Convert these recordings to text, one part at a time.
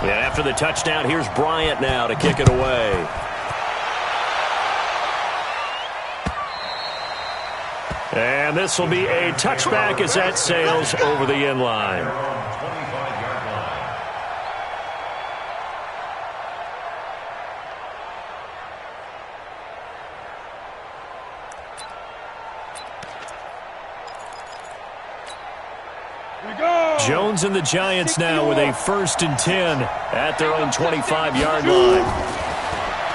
And after the touchdown, here's Bryant now to kick it away. And this will be a touchback as that sails over the end line. Jones and the Giants now with a 1st and 10 at their own 25-yard line.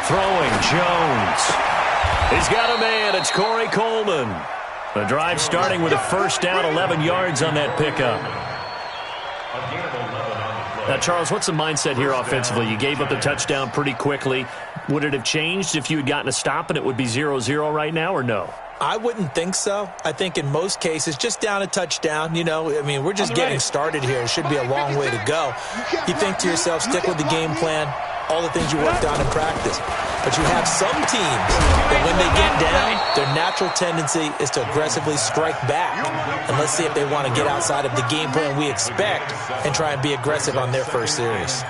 Throwing, Jones. He's got a man. It's Corey Coleman. The drive starting with a 1st down, 11 yards on that pickup. Now, Charles, what's the mindset here offensively? You gave up the touchdown pretty quickly. Would it have changed if you had gotten a stop and it would be 0-0 right now, or no? I wouldn't think so. I think in most cases, just down a touchdown, we're just getting started here. It should be a long way to go. You think to yourself, stick with the game plan, all the things you worked on in practice. But you have some teams that when they get down, their natural tendency is to aggressively strike back. And let's see if they want to get outside of the game plan we expect and try and be aggressive on their first series.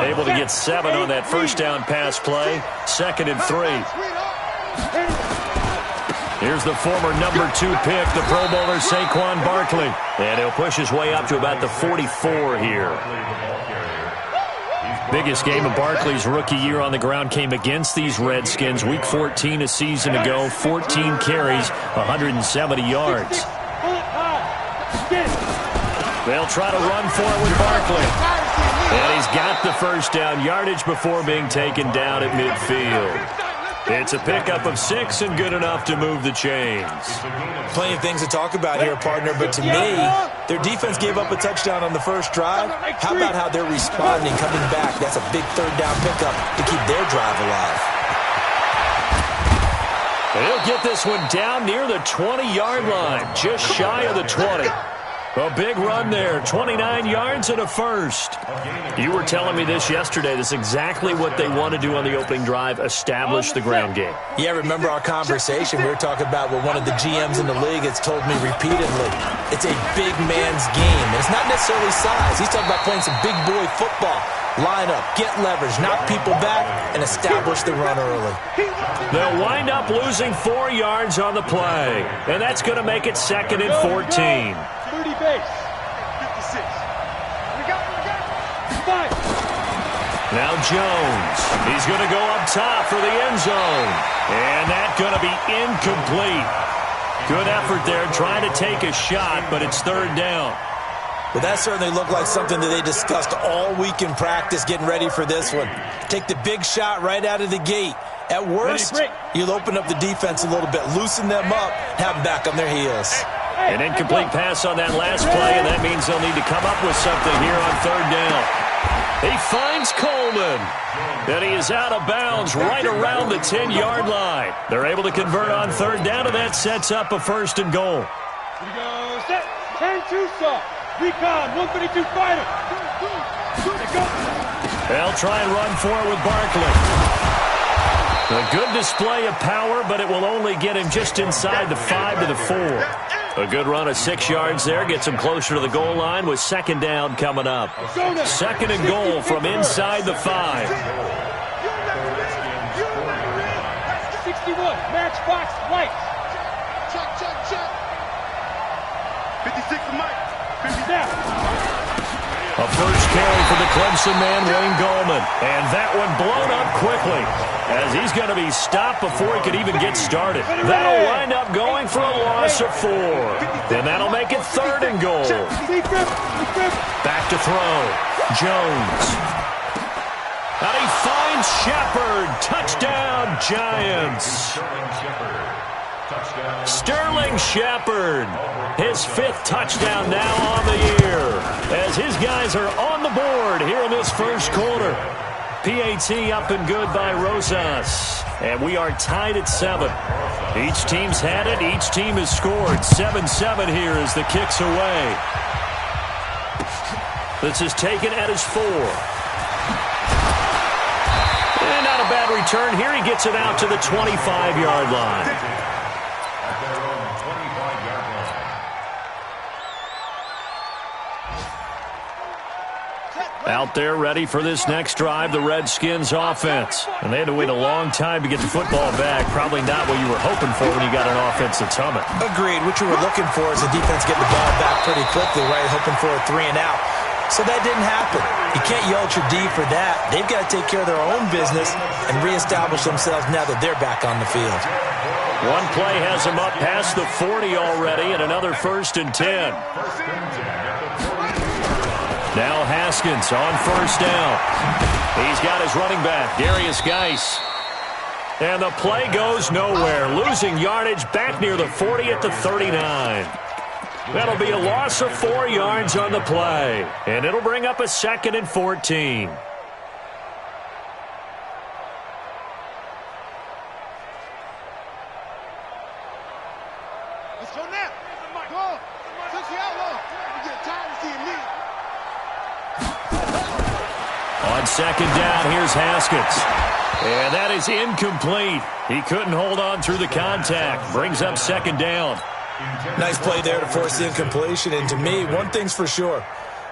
Able to get 7 on that 1st down pass play. 2nd and 3. Here's the former number 2 pick, the Pro Bowler Saquon Barkley. And he'll push his way up to about the 44 here. Biggest game of Barkley's rookie year on the ground came against these Redskins. Week 14 a season ago, 14 carries, 170 yards. They'll try to run for it with Barkley. And he's got the 1st down yardage before being taken down at midfield. It's a pickup of 6 and good enough to move the chains. Plenty of things to talk about here, partner, but to me, their defense gave up a touchdown on the 1st drive. How about how they're responding, coming back? That's a big 3rd down pickup to keep their drive alive. He'll get this one down near the 20-yard line, just shy of the 20. A big run there, 29 yards and a 1st. You were telling me this yesterday. This is exactly what they want to do on the opening drive, establish the ground game. Yeah, remember our conversation. We were talking about what one of the GMs in the league has told me repeatedly. It's a big man's game. And it's not necessarily size. He's talking about playing some big boy football. Line up, get leverage, knock people back, and establish the run early. They'll wind up losing 4 yards on the play. And that's going to make it 2nd and 14. 30 base. 56. We got 5. Now Jones. He's going to go up top for the end zone. And that's going to be incomplete. Good effort there trying to take a shot, but it's 3rd down. Well, that certainly looked like something that they discussed all week in practice getting ready for this one. Take the big shot right out of the gate. At worst, you'll open up the defense a little bit, loosen them up, have them back on their heels. An incomplete pass on that last play, and that means they'll need to come up with something here on 3rd down. He finds Coleman, and he is out of bounds right around the 10-yard line. They're able to convert on 3rd down, and that sets up a 1st and goal. Here we go. Set. 10-2 soft. Recon. 132 fighter. They'll try and run for it with Barkley. A good display of power, but it will only get him just inside the 5 to the 4. A good run of 6 yards there. Gets him closer to the goal line with 2nd down coming up. 2nd and goal from inside the 5. 61. Matchbox lights. Check. 56 to Mike. 57. A 1st carry for the Clemson man, Wayne Gallman. And that one blown up quickly as he's going to be stopped before he could even get started. That'll wind up going for a loss of 4. And that'll make it 3rd and goal. Back to throw. Jones. And he finds Shepard. Touchdown, Giants. Sterling Shepard. His 5th touchdown now on the year as his guys are on the board here in this 1st quarter. PAT up and good by Rosas. And we are tied at 7. Each team's had it. Each team has scored. 7-7 here as the kick's away. This is taken at his 4. And not a bad return here. He gets it out to the 25-yard line. Out there ready for this next drive, the Redskins offense. And they had to wait a long time to get the football back. Probably not what you were hoping for when you got an offense that's humming. Agreed. What you were looking for is the defense getting the ball back pretty quickly, right? Hoping for a 3 and out. So that didn't happen. You can't yell at your D for that. They've got to take care of their own business and reestablish themselves now that they're back on the field. One play has them up past the 40 already, and another 1st and 10. Now Haskins on 1st down. He's got his running back, Darius Geis. And the play goes nowhere. Losing yardage back near the 40 at the 39. That'll be a loss of 4 yards on the play. And it'll bring up a 2nd and 14. Let's go now. Go. Touch the outlaw. You get tired of seeing me. On 2nd down, here's Haskins. And that is incomplete. He couldn't hold on through the contact. Brings up 2nd down. Nice play there to force the incompletion. And to me, one thing's for sure.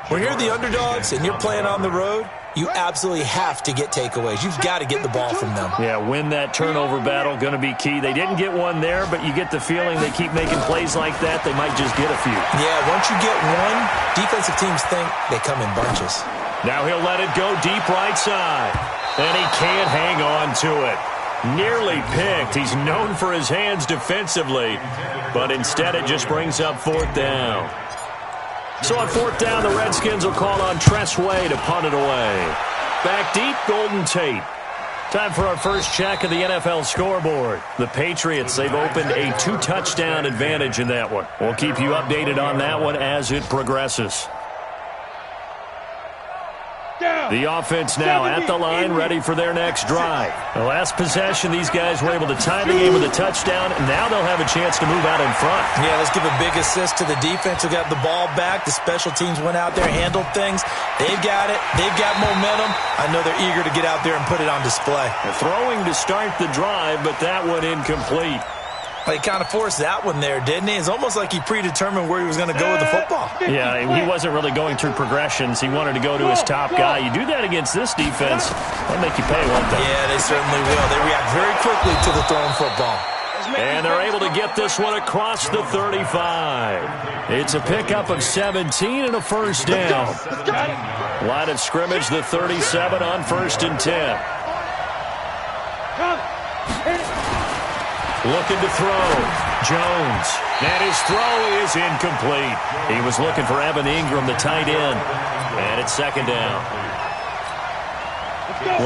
When you're the underdogs and you're playing on the road, you absolutely have to get takeaways. You've got to get the ball from them. Yeah, win that turnover battle, going to be key. They didn't get one there, but you get the feeling they keep making plays like that, they might just get a few. Yeah, once you get one, defensive teams think they come in bunches. Now he'll let it go deep right side. And he can't hang on to it. Nearly picked. He's known for his hands defensively, but instead it just brings up 4th down. So on 4th down, the Redskins will call on Tress Way to punt it away. Back deep, Golden Tate. Time for our first check of the NFL scoreboard. The Patriots, they've opened a 2-touchdown advantage in that one. We'll keep you updated on that one as it progresses. The offense now at the line, ready for their next drive. The last possession, these guys were able to tie the game with a touchdown, and now they'll have a chance to move out in front. Yeah, let's give a big assist to the defense who got the ball back. The special teams went out there, handled things. They've got it. They've got momentum. I know they're eager to get out there and put it on display. They're throwing to start the drive, but that one incomplete. He kind of forced that one there, didn't he? It's almost like he predetermined where he was going to go with the football. Yeah, he wasn't really going through progressions. He wanted to go to his top guy. You do that against this defense, they'll make you pay, won't they? Yeah, they certainly will. They react very quickly to the thrown football. And they're able to get this one across the 35. It's a pickup of 17 and a 1st down. Line of scrimmage, the 37 on 1st and 10. Looking to throw. Jones. And his throw is incomplete. He was looking for Evan Ingram, the tight end. And it's 2nd down.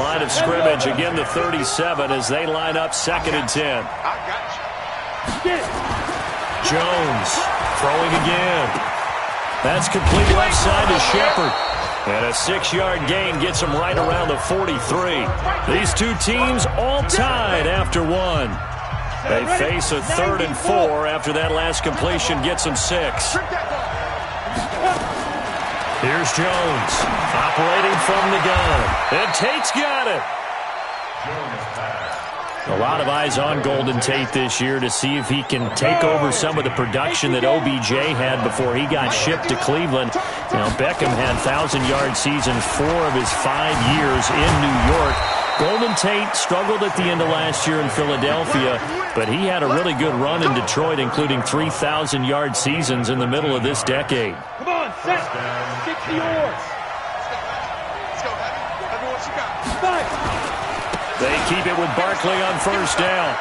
Line of scrimmage, again the 37 as they line up 2nd and 10. Jones throwing again. That's complete left side to Shepard. And a 6-yard gain gets him right around the 43. These two teams all tied after one. They face a 3rd and 4 after that last completion gets them 6. Here's Jones operating from the gun. And Tate's got it. A lot of eyes on Golden Tate this year to see if he can take over some of the production that OBJ had before he got shipped to Cleveland. Now, Beckham had 1,000-yard seasons 4 of his 5 years in New York. Golden Tate struggled at the end of last year in Philadelphia, but he had a really good run in Detroit, including 3,000-yard seasons in the middle of this decade. Come on, set. 60 yards. Let's go, Heavy what you got. They keep it with Barkley on 1st down.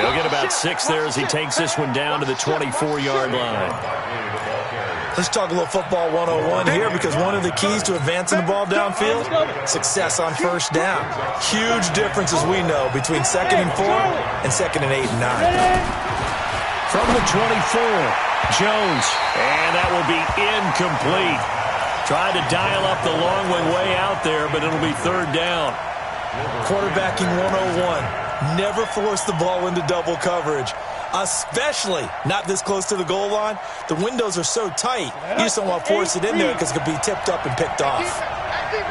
He'll get about 6 there as he takes this one down to the 24-yard line. Let's talk a little football 101 here, because one of the keys to advancing the ball downfield, success on 1st down. Huge difference, as we know, between 2nd and 4 and 2nd and 8 and 9. From the 24, Jones, and that will be incomplete. Tried to dial up the long way out there, but it'll be 3rd down. Quarterbacking 101. Never force the ball into double coverage, especially not this close to the goal line. The windows are so tight, you just don't want to force it in there because it could be tipped up and picked off.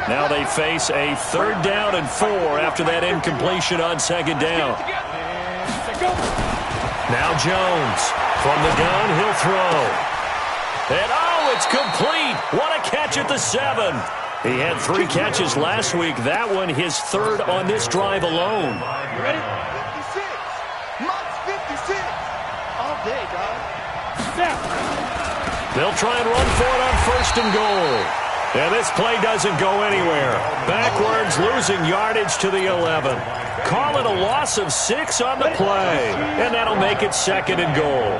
Now they face a 3rd down and 4 after that incompletion on 2nd down. Now Jones from the gun, he'll throw. And it's complete. What a catch at the 7. He had 3 catches last week. That one his 3rd on this drive alone. You ready? 56. Mott's 56. All day, dog. Snap. They'll try and run for it on 1st and goal. And this play doesn't go anywhere. Backwards, losing yardage to the 11. Call it a loss of 6 on the play. And that'll make it 2nd and goal.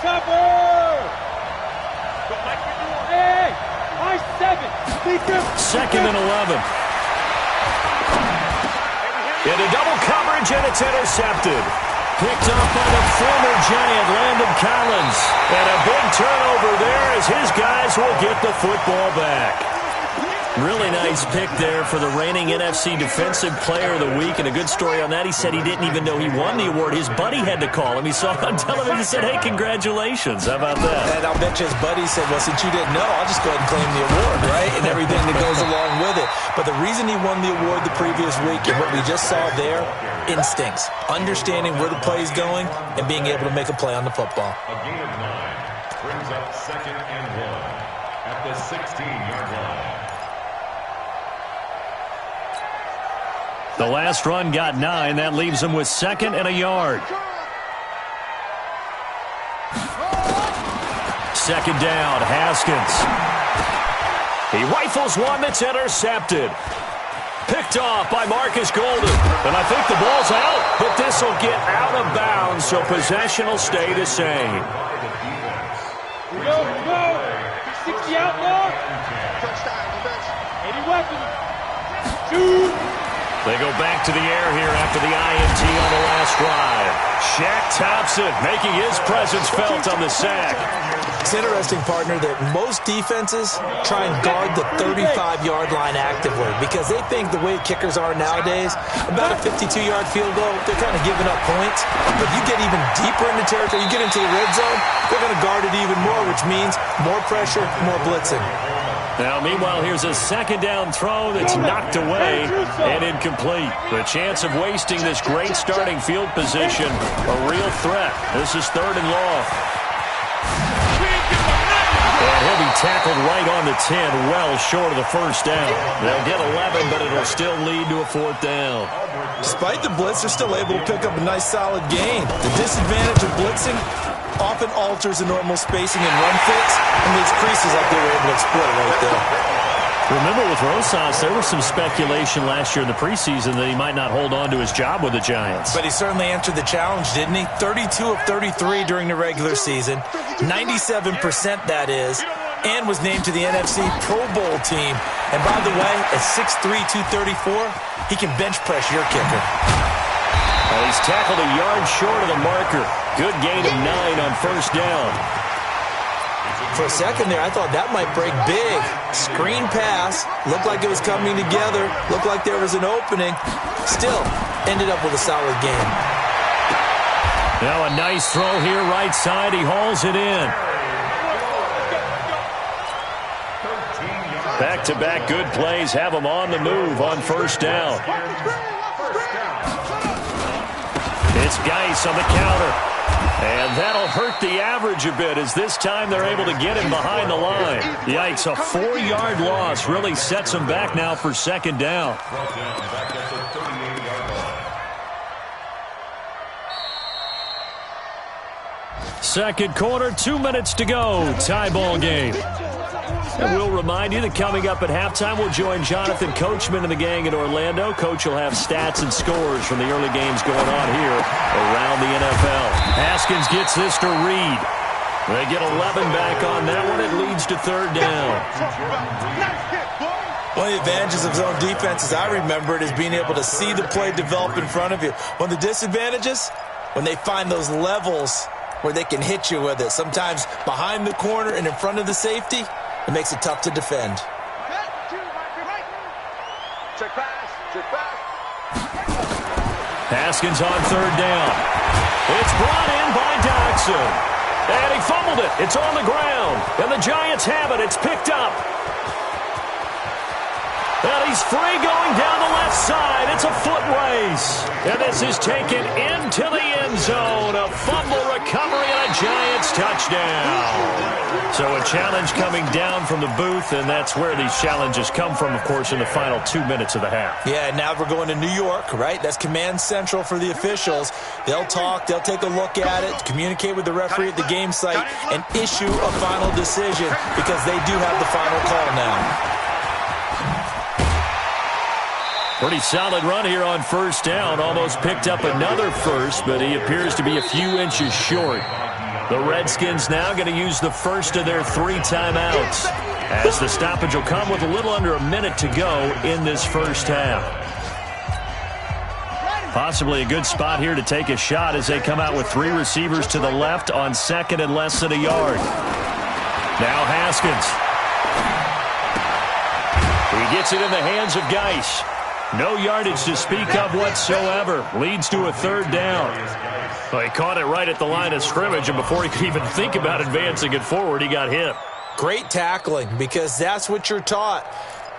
Chopper! Hey! My 7. 2nd and 11. Into double coverage, and it's intercepted. Picked up by the former Giant, Landon Collins. And a big turnover there as his guys will get the football back. Really nice pick there for the reigning NFC Defensive Player of the Week. And a good story on that. He said he didn't even know he won the award. His buddy had to call him. He saw it on television and said, hey, congratulations. How about that? And I'll bet you his buddy said, well, since you didn't know, I'll just go ahead and claim the award, right? And everything that goes along with it. But the reason he won the award the previous week and what we just saw there, instincts. Understanding where the play is going and being able to make a play on the football. A gain of 9 brings up 2nd and 1 at the 16-yard line. The last run got 9. That leaves him with 2nd and a yard. 2nd down, Haskins. He rifles one that's intercepted. Picked off by Marcus Golden. And I think the ball's out, but this will get out of bounds, so possession will stay the same. Go, go! 60 out now. 80 weapons. Shoot! They go back to the air here after the INT on the last drive. Shaq Thompson making his presence felt on the sack. It's interesting, partner, that most defenses try and guard the 35-yard line actively because they think the way kickers are nowadays, about a 52-yard field goal, they're kind of giving up points. But you get even deeper into territory, you get into the red zone, they're going to guard it even more, which means more pressure, more blitzing. Now, meanwhile, here's a 2nd down throw that's knocked away and incomplete. The chance of wasting this great starting field position, a real threat. This is 3rd and long. And he'll be tackled right on the 10, well short of the 1st down. They'll get 11, but it'll still lead to a 4th down. Despite the blitz, they're still able to pick up a nice, solid gain. The disadvantage of blitzing often alters the normal spacing and run fits and leaves creases like they were able to exploit right there. Remember with Rosas, there was some speculation last year in the preseason that he might not hold on to his job with the Giants. But he certainly answered the challenge, didn't he? 32 of 33 during the regular season, 97% that is, and was named to the NFC Pro Bowl team. And by the way, at 6'3", 234, he can bench press your kicker. Well, he's tackled a yard short of the marker. Good gain of 9 on 1st down. For a second there, I thought that might break big. Screen pass. Looked like it was coming together. Looked like there was an opening. Still, ended up with a solid game. Now a nice throw here, right side. He hauls it in. Back-to-back good plays have him on the move on 1st down. It's Geis on the counter. And that'll hurt the average a bit as this time they're able to get him behind the line. Yikes, a 4-yard loss really sets him back now for 2nd down. Second quarter, 2 minutes to go. Tie ball game. And we'll remind you that coming up at halftime, we'll join Jonathan Coachman and the gang in Orlando. Coach will have stats and scores from the early games going on here around the NFL. Haskins gets this to Reed. They get 11 back on that one. It leads to 3rd down. One of the advantages of zone defense, as I remember it, is being able to see the play develop in front of you. One of the disadvantages, when they find those levels where they can hit you with it, sometimes behind the corner and in front of the safety, it makes it tough to defend. Check pass. Check pass. Haskins on 3rd down. It's brought in by Doxson. And he fumbled it. It's on the ground. And the Giants have it. It's picked up. And he's free going down the left side. It's a foot race. And this is taken into the end zone. A fumble recovery and a Giants touchdown. So a challenge coming down from the booth, and that's where these challenges come from, of course, in the final 2 minutes of the half. Yeah, now we're going to New York, right? That's command central for the officials. They'll talk, they'll take a look at it, communicate with the referee at the game site, and issue a final decision because they do have the final call now. Pretty solid run here on first down. Almost picked up another first, but he appears to be a few inches short. The Redskins now going to use the first of their 3 timeouts, as the stoppage will come with a little under a minute to go in this first half. Possibly a good spot here to take a shot as they come out with 3 receivers to the left on second and less than a yard. Now Haskins. He gets it in the hands of Geis. No yardage to speak of whatsoever. Leads to a third down. Well, he caught it right at the line of scrimmage, and before he could even think about advancing it forward, he got hit. Great tackling, because that's what you're taught.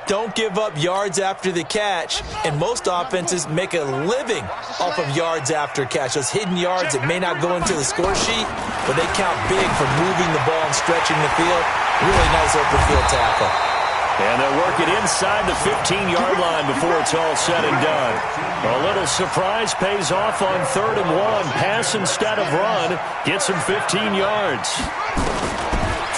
Don't give up yards after the catch, and most offenses make a living off of yards after catch. Those hidden yards that may not go into the score sheet, but they count big for moving the ball and stretching the field. Really nice open field tackle. And they'll work it inside the 15-yard line before it's all said and done. A little surprise pays off on 3rd and 1. Pass instead of run. Gets him 15 yards.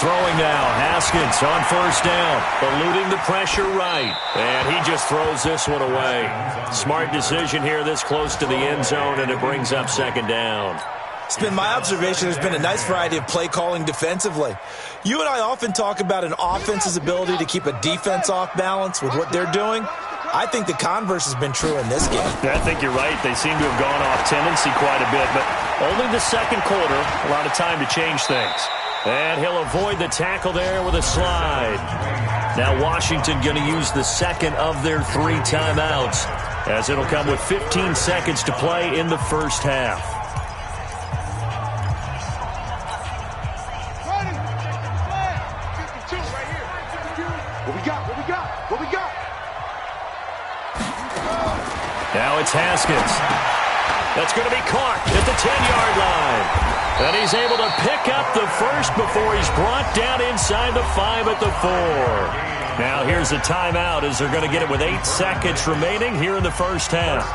Throwing now. Haskins on first down. Eluding the pressure right. And he just throws this one away. Smart decision here this close to the end zone, and it brings up 2nd down. It's been my observation there's been a nice variety of play calling defensively. You and I often talk about an offense's ability to keep a defense off balance with what they're doing. I think the converse has been true in this game. I think you're right. They seem to have gone off tendency quite a bit, but only the second quarter, a lot of time to change things. And he'll avoid the tackle there with a slide. Now Washington going to use the second of their 3 timeouts, as it'll come with 15 seconds to play in the first half. Now it's Haskins. That's going to be caught at the 10-yard line. And he's able to pick up the first before he's brought down inside the 5 at the 4. Now here's a timeout as they're going to get it with 8 seconds remaining here in the first half.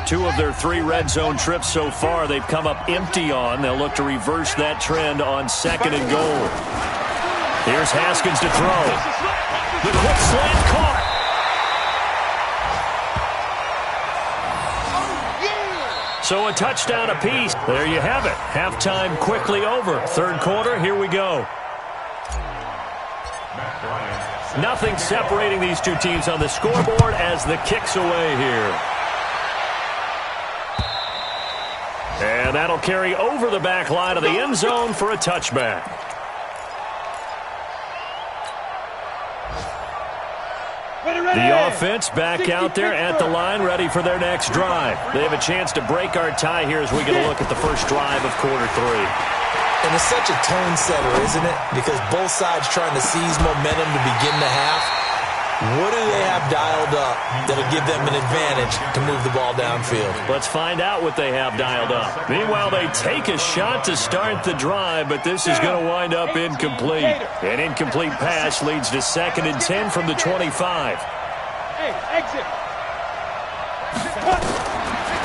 Two of their 3 red zone trips so far they've come up empty on. They'll look to reverse that trend on 2nd and goal. Here's Haskins to throw. The quick slant caught. So a touchdown apiece. There you have it. Halftime quickly over. 3rd quarter, here we go. Nothing separating these two teams on the scoreboard as the kick's away here. And that'll carry over the back line of the end zone for a touchback. The offense back out there at the line, ready for their next drive. They have a chance to break our tie here as we get a look at the first drive of quarter 3. And it's such a tone setter, isn't it? Because both sides trying to seize momentum to begin the half. What do they have dialed up that'll give them an advantage to move the ball downfield? Let's find out what they have dialed up. Meanwhile, they take a shot to start the drive, but this is going to wind up incomplete. An incomplete pass leads to 2nd and 10 from the 25.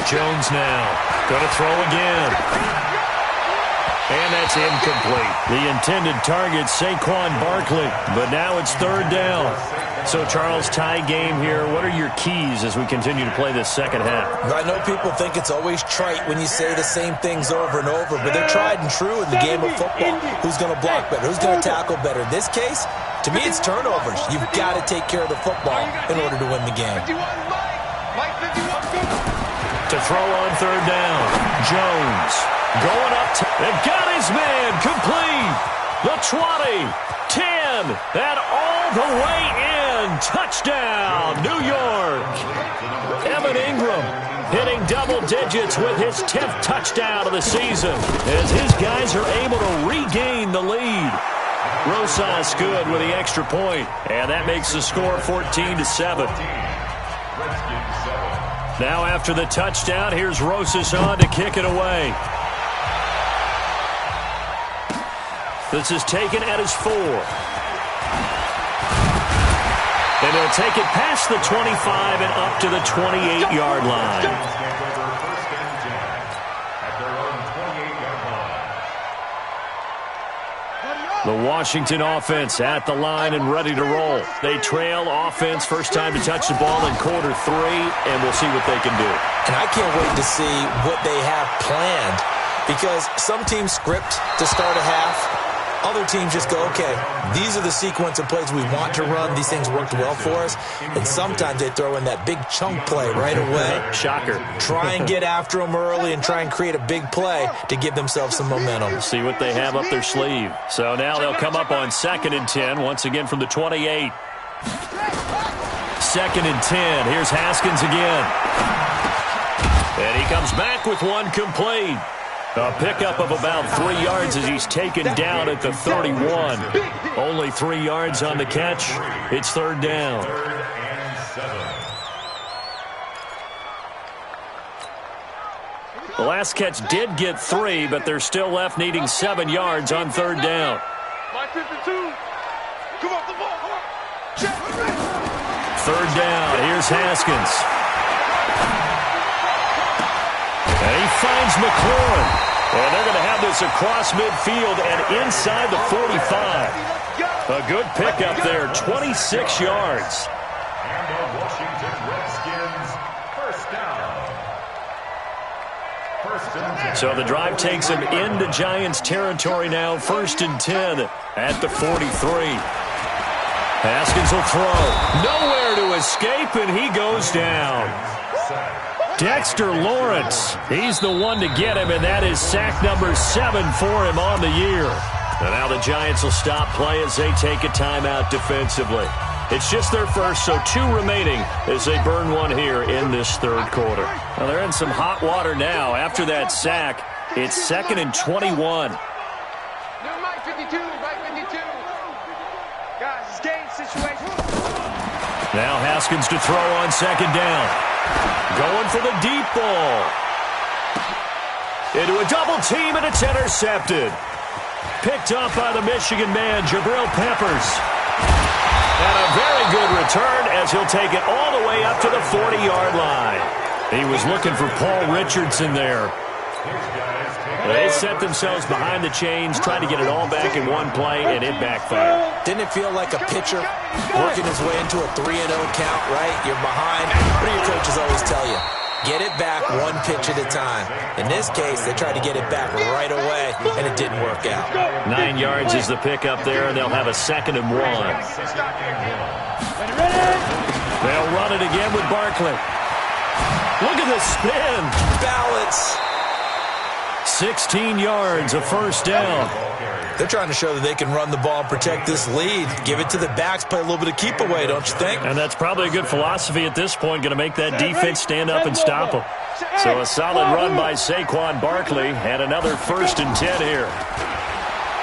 Jones now going to throw again. And that's incomplete. The intended target, Saquon Barkley. But now it's 3rd down. So, Charles, tie game here. What are your keys as we continue to play this second half? I know people think it's always trite when you say the same things over and over, but they're tried and true in the game of football. Who's going to block better? Who's going to tackle better? In this case, to me, it's turnovers. You've got to take care of the football in order to win the game. To throw on 3rd down, Jones going up. They've got his man complete. The 20, 10, and all the way in. Touchdown, New York. Evan Ingram hitting double digits with his 10th touchdown of the season as his guys are able to regain the lead. Rosas good with the extra point, and that makes the score 14-7. Now after the touchdown, here's Rosas on to kick it away. This is taken at his 4. And he'll take it past the 25 and up to the 28-yard line. The Washington offense at the line and ready to roll. They trail offense, first time to touch the ball in quarter 3, and we'll see what they can do. And I can't wait to see what they have planned, because some teams script to start a half. Other teams just go, okay, these are the sequence of plays we want to run. These things worked well for us. And sometimes they throw in that big chunk play right away. Shocker. Try and get after them early and try and create a big play to give themselves some momentum. See what they have up their sleeve. So now they'll come up on 2nd and 10, once again from the 28. 2nd and 10. Here's Haskins again. And he comes back with one complete. A pickup of about 3 yards as he's taken down at the 31. Only 3 yards on the catch. It's 3rd down. The last catch did get 3, but they're still left needing 7 yards on 3rd down. 3rd down. Here's Haskins. And he finds McLaurin. And they're going to have this across midfield and inside the 45. A good pickup there, 26 yards. And the Washington Redskins, first down. First and 10. So the drive takes him into Giants territory now, 1st and 10 at the 43. Haskins will throw. Nowhere to escape, and he goes down. Dexter Lawrence, he's the one to get him, and that is sack number 7 for him on the year. And now the Giants will stop play as they take a timeout defensively. It's just their first, so 2 remaining as they burn one here in this 3rd quarter. Well, they're in some hot water now. After that sack, it's 2nd and 21. Mike 52, Mike 52. Guys, it's game situation. Now Haskins to throw on 2nd down. Going for the deep ball. Into a double team, and it's intercepted. Picked up by the Michigan man, Jabril Peppers. And a very good return as he'll take it all the way up to the 40-yard line. He was looking for Paul Richardson there. They set themselves behind the chains, trying to get it all back in one play, and it backfired. Didn't it feel like a pitcher working his way into a 3-0 count, right? You're behind. What do your coaches always tell you? Get it back one pitch at a time. In this case, they tried to get it back right away, and it didn't work out. 9 yards is the pickup there, and they'll have a 2nd and 1. They'll run it again with Barkley. Look at the spin. Balance. 16 yards, a 1st down. They're trying to show that they can run the ball and protect this lead. Give it to the backs, play a little bit of keep away, don't you think? And that's probably a good philosophy at this point, going to make that defense stand up and stop them. So a solid run by Saquon Barkley, and another 1st and 10 here.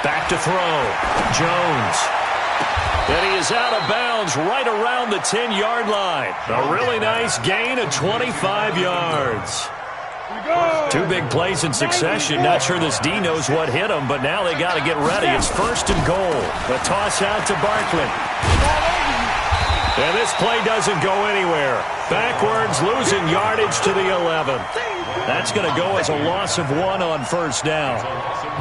Back to throw. Jones. And he is out of bounds right around the 10-yard line. A really nice gain of 25 yards. 2 big plays in succession. Not sure this D knows what hit him, but now they got to get ready. It's 1st and goal. The toss out to Barkley. And this play doesn't go anywhere. Backwards, losing yardage to the 11. That's going to go as a loss of 1 on 1st down.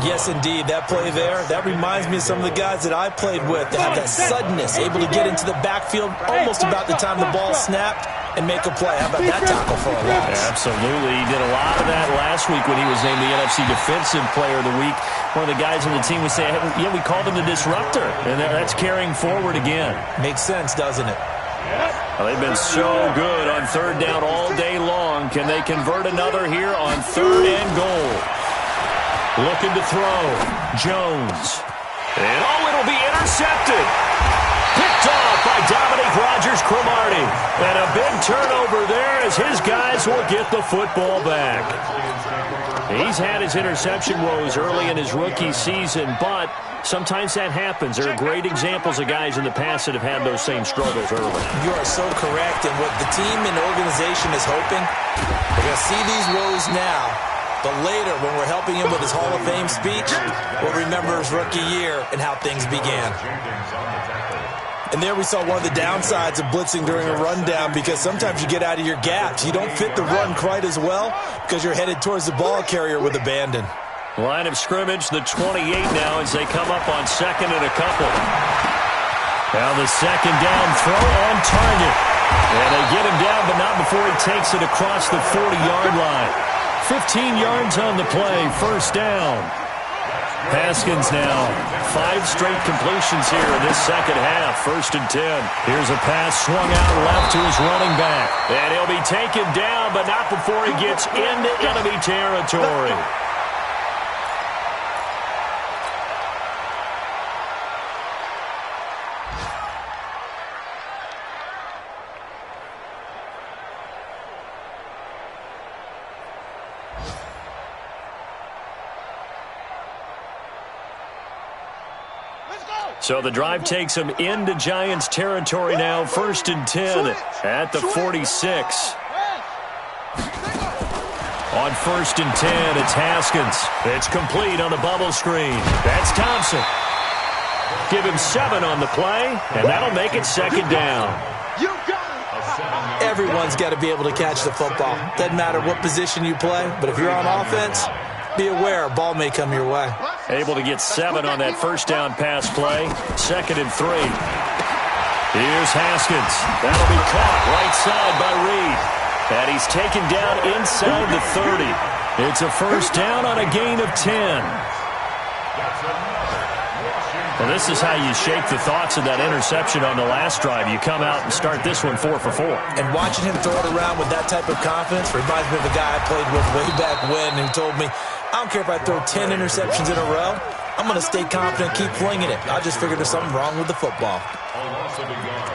Yes, indeed. That play there, that reminds me of some of the guys that I played with that have that suddenness, able to get into the backfield almost about the time the ball snapped and make a play. How about that tackle for a loss? Absolutely. He did a lot of that last week when he was named the NFC Defensive Player of the Week. One of the guys on the team would say, hey, yeah, we called him the disruptor. And that's carrying forward again. Makes sense, doesn't it? Well, they've been so good on 3rd down all day long. Can they convert another here on 3rd and goal? Looking to throw. Jones. And it'll be intercepted. Picked off by Dominique Rodgers-Cromartie. And a big turnover there as his guys will get the football back. He's had his interception woes early in his rookie season, but sometimes that happens. There are great examples of guys in the past that have had those same struggles early. You are so correct. And what the team and organization is hoping, we're going to see these woes now, but later when we're helping him with his Hall of Fame speech, we'll remember his rookie year and how things began. And there we saw one of the downsides of blitzing during a rundown, because sometimes you get out of your gaps. You don't fit the run quite as well because you're headed towards the ball carrier with abandon. Line of scrimmage, the 28 now as they come up on second and a couple. Now the second down throw on target. And they get him down, but not before he takes it across the 40-yard line. 15 yards on the play, first down. Haskins now, 5 straight completions here in this second half, 1st and 10. Here's a pass swung out left to his running back. And he'll be taken down, but not before he gets into enemy territory. So the drive takes him into Giants territory now, 1st and 10 at the 46. On 1st and 10, it's Haskins. It's complete on the bubble screen. That's Thompson. Give him 7 on the play, and that'll make it second down. Everyone's got to be able to catch the football. Doesn't matter what position you play, but if you're on offense, be aware a ball may come your way. Able to get 7 on that first down pass play. 2nd and 3. Here's Haskins. That'll be caught right side by Reed. And he's taken down inside the 30. It's a first down on a gain of 10. Well, this is how you shake the thoughts of that interception on the last drive. You come out and start this one 4 for 4. And watching him throw it around with that type of confidence reminds me of a guy I played with way back when who told me, I don't care if I throw 10 interceptions in a row. I'm going to stay confident, keep flinging it. I just figured there's something wrong with the football.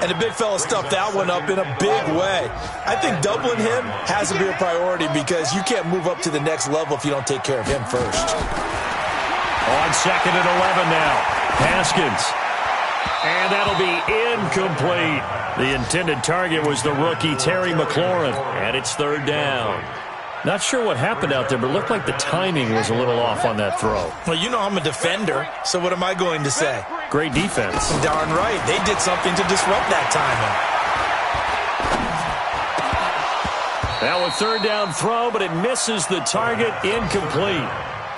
And the big fella stuffed that one up in a big way. I think doubling him has to be a priority because you can't move up to the next level if you don't take care of him first. On 2nd and 11 now. Haskins. And that'll be incomplete. The intended target was the rookie Terry McLaurin. And it's 3rd down. Not sure what happened out there, but it looked like the timing was a little off on that throw. Well, you know I'm a defender, so what am I going to say? Great defense. Darn right. They did something to disrupt that timing. Now a 3rd down throw, but it misses the target, incomplete.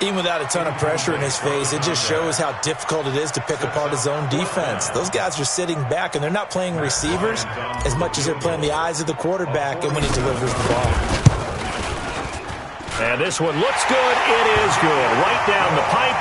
Even without a ton of pressure in his face, it just shows how difficult it is to pick apart his own defense. Those guys are sitting back, and they're not playing receivers as much as they're playing the eyes of the quarterback and when he delivers the ball. And this one looks good. It is good. Right down the pipe.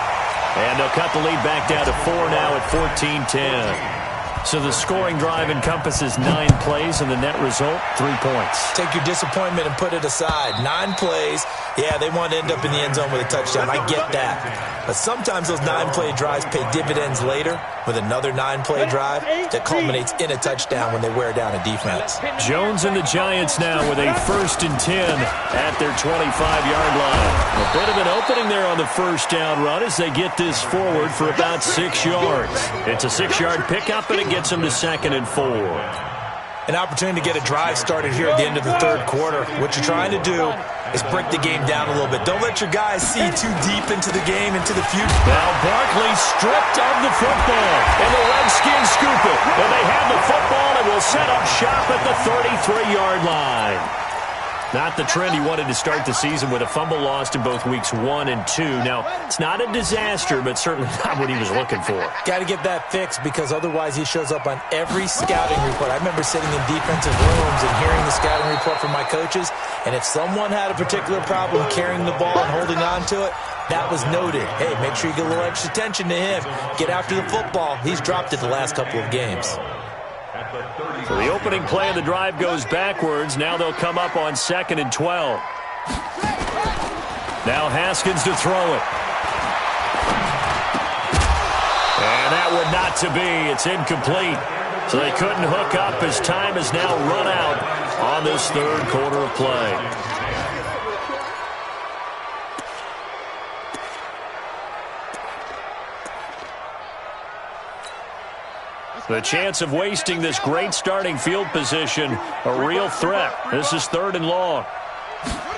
And they'll cut the lead back down to 4 now at 14-10. So the scoring drive encompasses 9 plays, and the net result, 3 points. Take your disappointment and put it aside. 9 plays. Yeah, they want to end up in the end zone with a touchdown. I get that. But sometimes those 9-play drives pay dividends later with another 9-play drive that culminates in a touchdown when they wear down a defense. Jones and the Giants now with a 1st and 10 at their 25-yard line. A bit of an opening there on the first down run as they get this forward for about 6 yards. It's a 6-yard pickup, and it gets them to 2nd and 4. An opportunity to get a drive started here at the end of the 3rd quarter. What you're trying to do is break the game down a little bit. Don't let your guys see too deep into the game, into the future. Now Barkley stripped of the football, and the Redskins scoop it. And they have the football and will set up shop at the 33-yard line. Not the trend he wanted to start the season with a fumble lost in both weeks 1 and 2. Now, it's not a disaster, but certainly not what he was looking for. Got to get that fixed because otherwise he shows up on every scouting report. I remember sitting in defensive rooms and hearing the scouting report from my coaches, and if someone had a particular problem carrying the ball and holding on to it, that was noted. Hey, make sure you get a little extra attention to him. Get after the football. He's dropped it the last couple of games. So the opening play of the drive goes backwards. Now they'll come up on 2nd and 12. Now Haskins to throw it. And that would not to be. It's incomplete. So they couldn't hook up as time has now run out on this third quarter of play. The chance of wasting this great starting field position, a real threat. This is 3rd and long.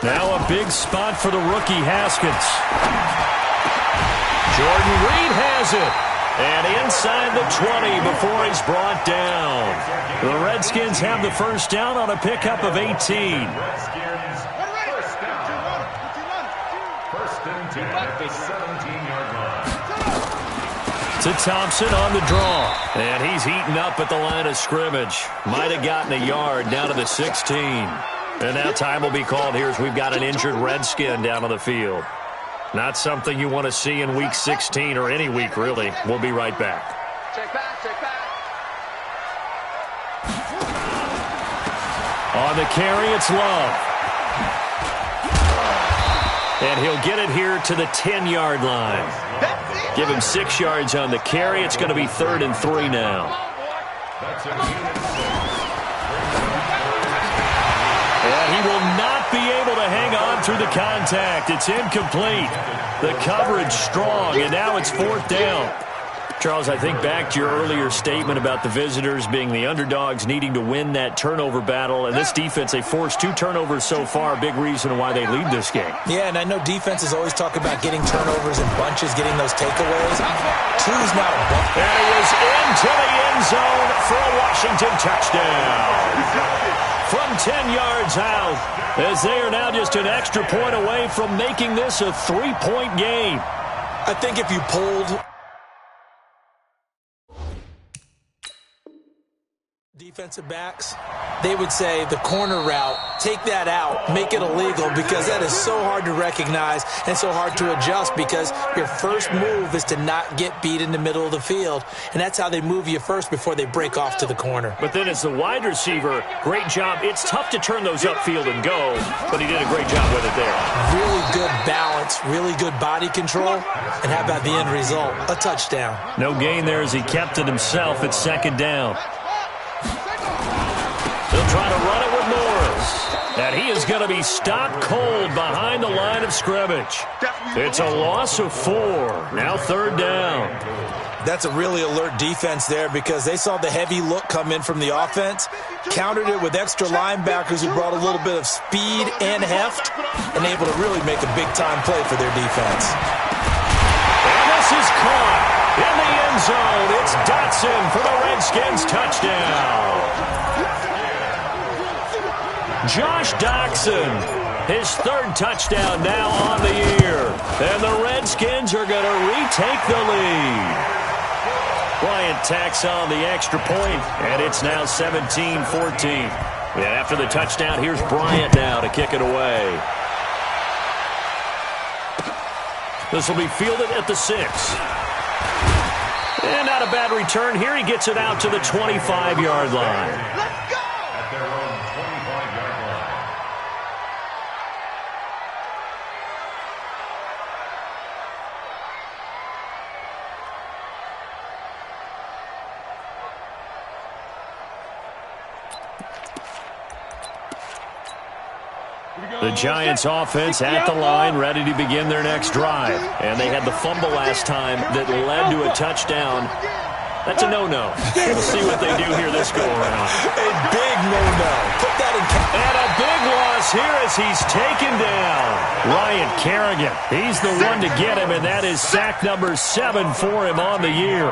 Now a big spot for the rookie Haskins. Jordan Reed has it. And inside the 20 before he's brought down. The Redskins have the first down on a pickup of 18. First and 10 at the 17-yard line. To Thompson on the draw. And he's heating up at the line of scrimmage. Might have gotten a yard down to the 16. And now time will be called here as we've got an injured Redskin down on the field. Not something you want to see in Week 16 or any week, really. We'll be right back. Check back, check back. On the carry, it's Love. And he'll get it here to the 10-yard line. Give him 6 yards on the carry. It's going to be 3rd and 3 now. And he will not be able to hang on through the contact. It's incomplete. The coverage strong, and now it's 4th down. Charles, I think back to your earlier statement about the visitors being the underdogs needing to win that turnover battle. And this defense, they forced 2 turnovers so far. Big reason why they lead this game. Yeah, and I know defenses always talk about getting turnovers in bunches, getting those takeaways. 2's not a bunch. And he is into the end zone for a Washington touchdown. From 10 yards out, as they are now just an extra point away from making this a 3-point game. I think if you pulled defensive backs, they would say the corner route, take that out, make it illegal, because that is so hard to recognize and so hard to adjust, because your first move is to not get beat in the middle of the field, and that's how they move you first before they break off to the corner. But then as the wide receiver, great job. It's tough to turn those upfield and go, but he did a great job with it there. Really good balance, really good body control, and how about the end result? A touchdown. No gain there as he kept it himself at 2nd down. They'll try to run it with Morris. And he is going to be stopped cold behind the line of scrimmage. It's a loss of 4. Now 3rd down. That's a really alert defense there, because they saw the heavy look come in from the offense, countered it with extra linebackers who brought a little bit of speed and heft, and able to really make a big-time play for their defense. And this is caught in the end zone. It's Dotson for the Redskins touchdown. Josh Doctson, his 3rd touchdown now on the year. And the Redskins are going to retake the lead. Bryant tacks on the extra point, and it's now 17-14. And after the touchdown, here's Bryant now to kick it away. This will be fielded at the 6. And not a bad return here. He gets it out to the 25-yard line. Let's go! At their own 25-yard line. The Giants offense at the line, ready to begin their next drive. And they had the fumble last time that led to a touchdown. That's a no-no. We'll see what they do here this go-around. A big no-no. Put that in. And a big loss here as he's taken down. Ryan Kerrigan, he's the one to get him, and that is sack number 7 for him on the year.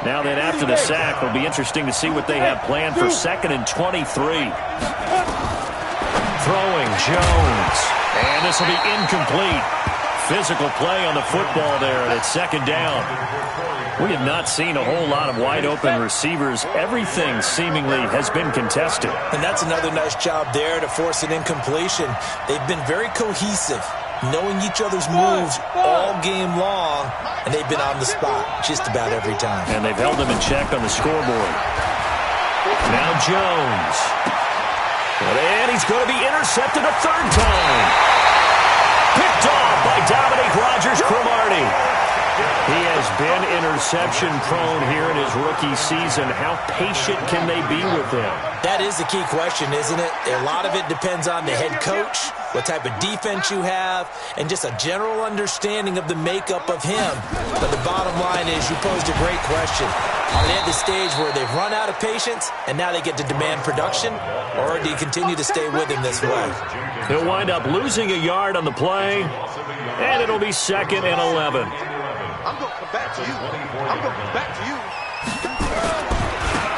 Now then, after the sack, it'll be interesting to see what they have planned for 2nd and 23. Throwing Jones. And this will be incomplete. Physical play on the football there, and it's 2nd down. We have not seen a whole lot of wide-open receivers. Everything seemingly has been contested. And that's another nice job there to force an incompletion. They've been very cohesive, knowing each other's moves all game long, and they've been on the spot just about every time. And they've held them in check on the scoreboard. Now Jones. And he's going to be intercepted a 3rd time. Picked off by Dominique Rodgers-Cromartie. He has been interception prone here in his rookie season. How patient can they be with him? That is the key question, isn't it? A lot of it depends on the head coach, what type of defense you have, and just a general understanding of the makeup of him. But the bottom line is, you posed a great question. Are they at the stage where they've run out of patience and now they get to demand production? Or do you continue to stay with him this way? He'll wind up losing a yard on the play, and it'll be 2nd and 11. I'm going to come back to you. I'm going to come back to you.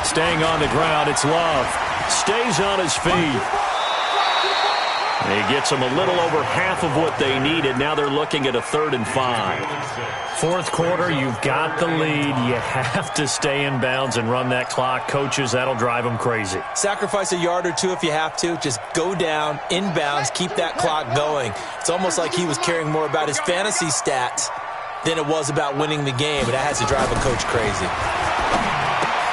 Staying on the ground, it's Love. Stays on his feet. He gets them a little over half of what they needed. Now they're looking at a 3rd and 5. Fourth quarter, you've got the lead. You have to stay in bounds and run that clock. Coaches, that'll drive them crazy. Sacrifice a yard or two if you have to. Just go down, in bounds, keep that clock going. It's almost like he was caring more about his fantasy stats than it was about winning the game, but that has to drive a coach crazy.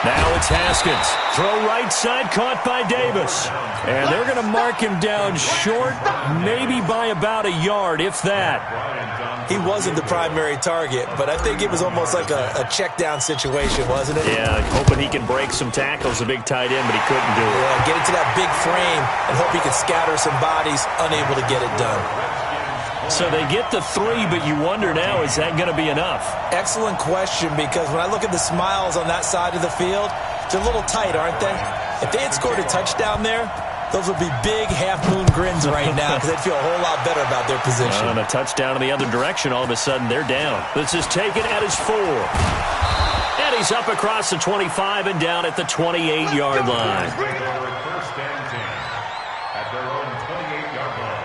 Now it's Haskins. Throw right side, caught by Davis. And they're going to mark him down short, maybe by about a yard, if that. He wasn't the primary target, but I think it was almost like a check down situation, wasn't it? Yeah, hoping he can break some tackles, a big tight end, but he couldn't do it. Yeah, get into that big frame and hope he can scatter some bodies, unable to get it done. So they get the 3, but you wonder now, is that going to be enough? Excellent question, because when I look at the smiles on that side of the field, they're a little tight, aren't they? If they had scored a touchdown there, those would be big half-moon grins right now because they'd feel a whole lot better about their position. And a touchdown in the other direction, all of a sudden they're down. This is taken at his 4. And he's up across the 25 and down at the 28-yard line. First and 10 at their own 28-yard line.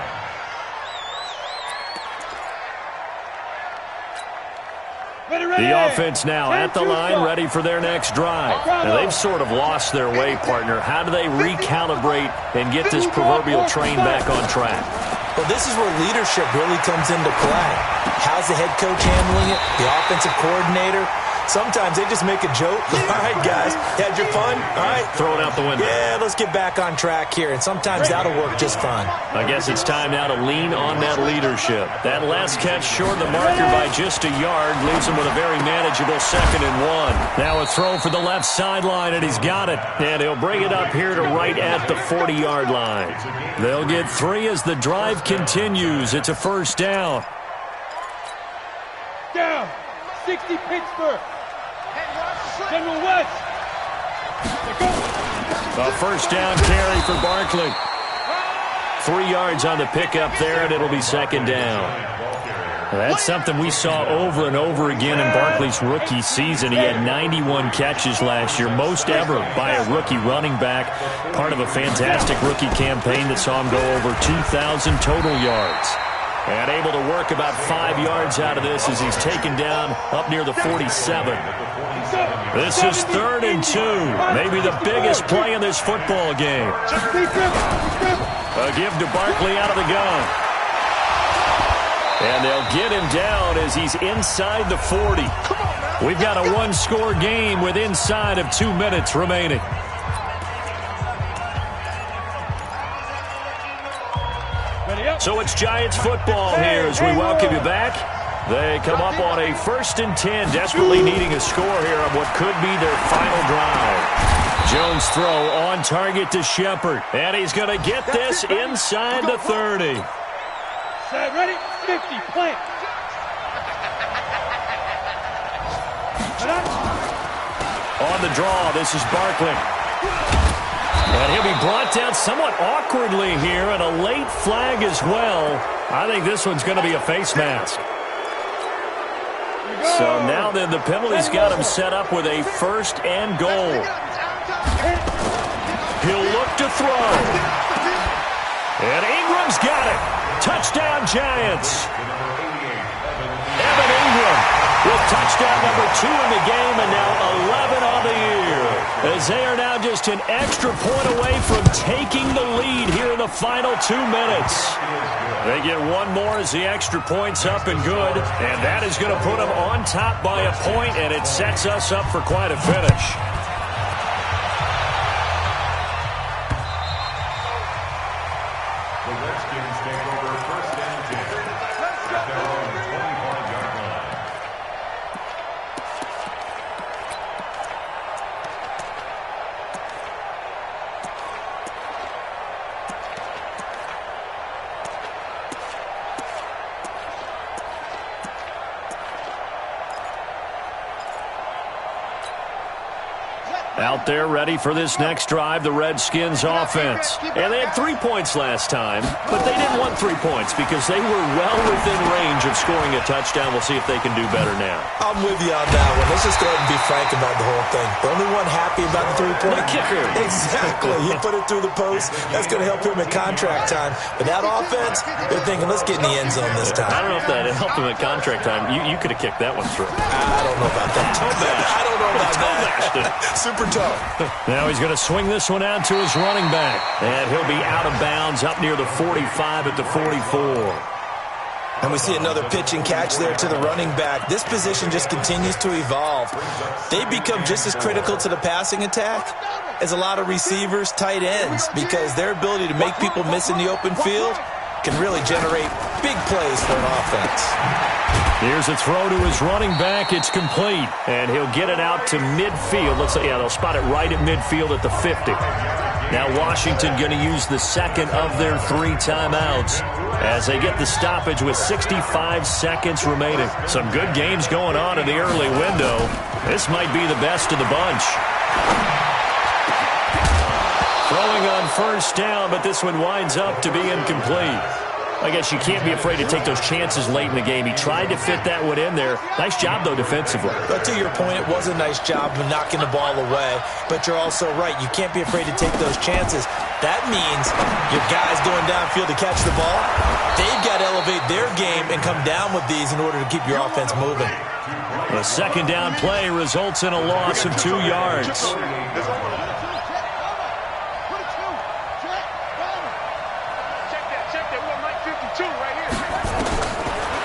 The offense now at the line, ready for their next drive. Now, they've sort of lost their way, partner. How do they recalibrate and get this proverbial train back on track? Well, this is where leadership really comes into play. How's the head coach handling it? The offensive coordinator? Sometimes they just make a joke. All right, guys, you had your fun? All right. Throw it out the window. Yeah, let's get back on track here. And sometimes that'll work just fine. I guess it's time now to lean on that leadership. That last catch short of the marker by just a yard leaves him with a very manageable 2nd and 1. Now a throw for the left sideline, and he's got it. And he'll bring it up here to right at the 40-yard line. They'll get 3 as the drive continues. It's a first down. Down. 60 Pittsburgh. General West. A first down carry for Barkley. 3 yards on the pickup there, and it'll be 2nd down. That's something we saw over and over again in Barkley's rookie season. He had 91 catches last year, most ever by a rookie running back, part of a fantastic rookie campaign that saw him go over 2,000 total yards. And able to work about 5 yards out of this as he's taken down up near the 47. This is 3rd and 2. Maybe the biggest play in this football game. A give to Barkley out of the gun. And they'll get him down as he's inside the 40. We've got a 1-score game with inside of 2 minutes remaining. So it's Giants football here as we welcome you back. They come up on a 1st and 10, desperately needing a score here on what could be their final drive. Jones throw on target to Shepard, and he's going to get this inside the 30. Set, ready, 50, plant. On the draw, this is Barkley. And he'll be brought down somewhat awkwardly here, and a late flag as well. I think this one's going to be a face mask. So now then the penalty's got him set up with a 1st and goal. He'll look to throw. And Ingram's got it. Touchdown, Giants. Evan Ingram with touchdown number 2 in the game, and now 11 on the year. As they are now just an extra point away from taking the lead here in the final 2 minutes. They get one more as the extra point's up and good, and that is going to put them on top by a point, and it sets us up for quite a finish. The Redskins take over 1st and 10 at their own 25-yard line. Out there ready for this next drive, the Redskins offense. And they had 3 points last time, but they didn't want 3 points because they were well within range of scoring a touchdown. We'll see if they can do better now. I'm with you on that one. Let's just go ahead and be frank about the whole thing. The only one happy about the 3-point? The kicker. Exactly. He put it through the post. That's going to help him at contract time. But that offense, they're thinking, let's get in the end zone this time. I don't know if that helped him at contract time. You could have kicked that one through. I don't know about that. I don't know about that. Super tough. Now he's going to swing this one out to his running back. And he'll be out of bounds up near the 45 at the 44. And we see another pitch and catch there to the running back. This position just continues to evolve. They become just as critical to the passing attack as a lot of receivers, tight ends, because their ability to make people miss in the open field can really generate big plays for an offense. Here's a throw to his running back. It's complete. And he'll get it out to midfield. They'll spot it right at midfield at the 50. Now Washington going to use the second of their 3 timeouts as they get the stoppage with 65 seconds remaining. Some good games going on in the early window. This might be the best of the bunch. Throwing on first down, but this one winds up to be incomplete. I guess you can't be afraid to take those chances late in the game. He tried to fit that one in there. Nice job, though, defensively. But to your point, it was a nice job of knocking the ball away. But you're also right. You can't be afraid to take those chances. That means your guys going downfield to catch the ball, they've got to elevate their game and come down with these in order to keep your offense moving. The second down play results in a loss of 2 yards.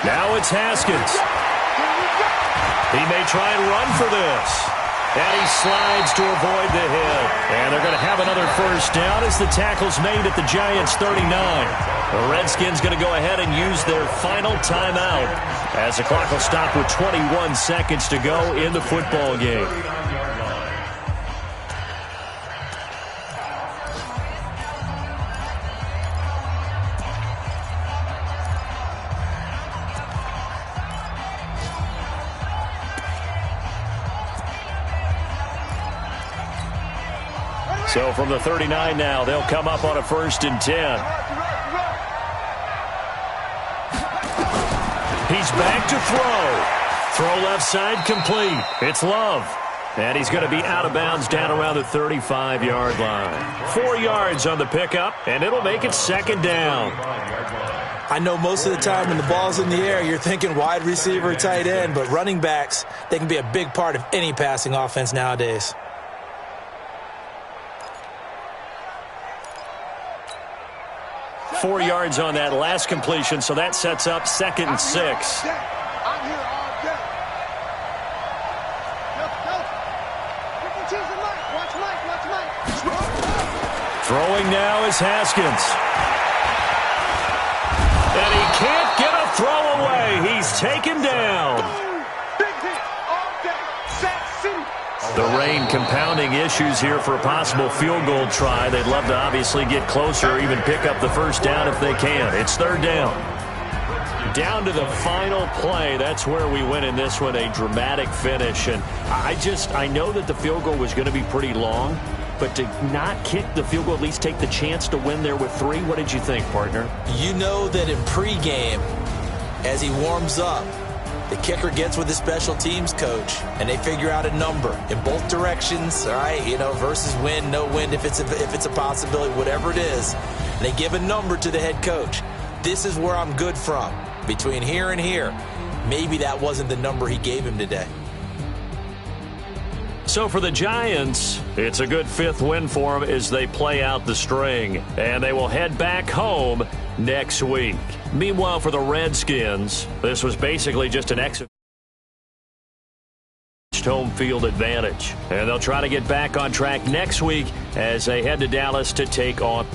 Now it's Haskins. He may try and run for this. And he slides to avoid the hit. And they're going to have another first down as the tackle's made at the Giants' 39. The Redskins going to go ahead and use their final timeout as the clock will stop with 21 seconds to go in the football game. So from the 39 now, they'll come up on a 1st and 10. He's back to throw. Throw left side complete. It's Love. And he's going to be out of bounds down around the 35-yard line. 4 yards on the pickup, and it'll make it 2nd down. I know most of the time when the ball's in the air, you're thinking wide receiver, tight end, but running backs, they can be a big part of any passing offense nowadays. Four yards on that last completion, so that sets up 2nd and 6. I'm here all day. Watch Mike. Throwing now is Haskins. And he can't get a throw away. He's taken down. Big hit all day. Sack City. The rain compounding issues here for a possible field goal try. They'd love to obviously get closer or even pick up the first down if they can. It's 3rd down. Down to the final play. That's where we win in this one, a dramatic finish. And I know that the field goal was going to be pretty long, but to not kick the field goal, at least take the chance to win there with 3, what did you think, partner? You know that in pregame, as he warms up, the kicker gets with the special teams coach, and they figure out a number in both directions, all right, versus win, no win, if it's a possibility, whatever it is. And they give a number to the head coach. This is where I'm good from. Between here and here, maybe that wasn't the number he gave him today. So for the Giants, it's a good 5th win for them as they play out the string. And they will head back home next week. Meanwhile, for the Redskins, this was basically just an exit home field advantage. And they'll try to get back on track next week as they head to Dallas to take on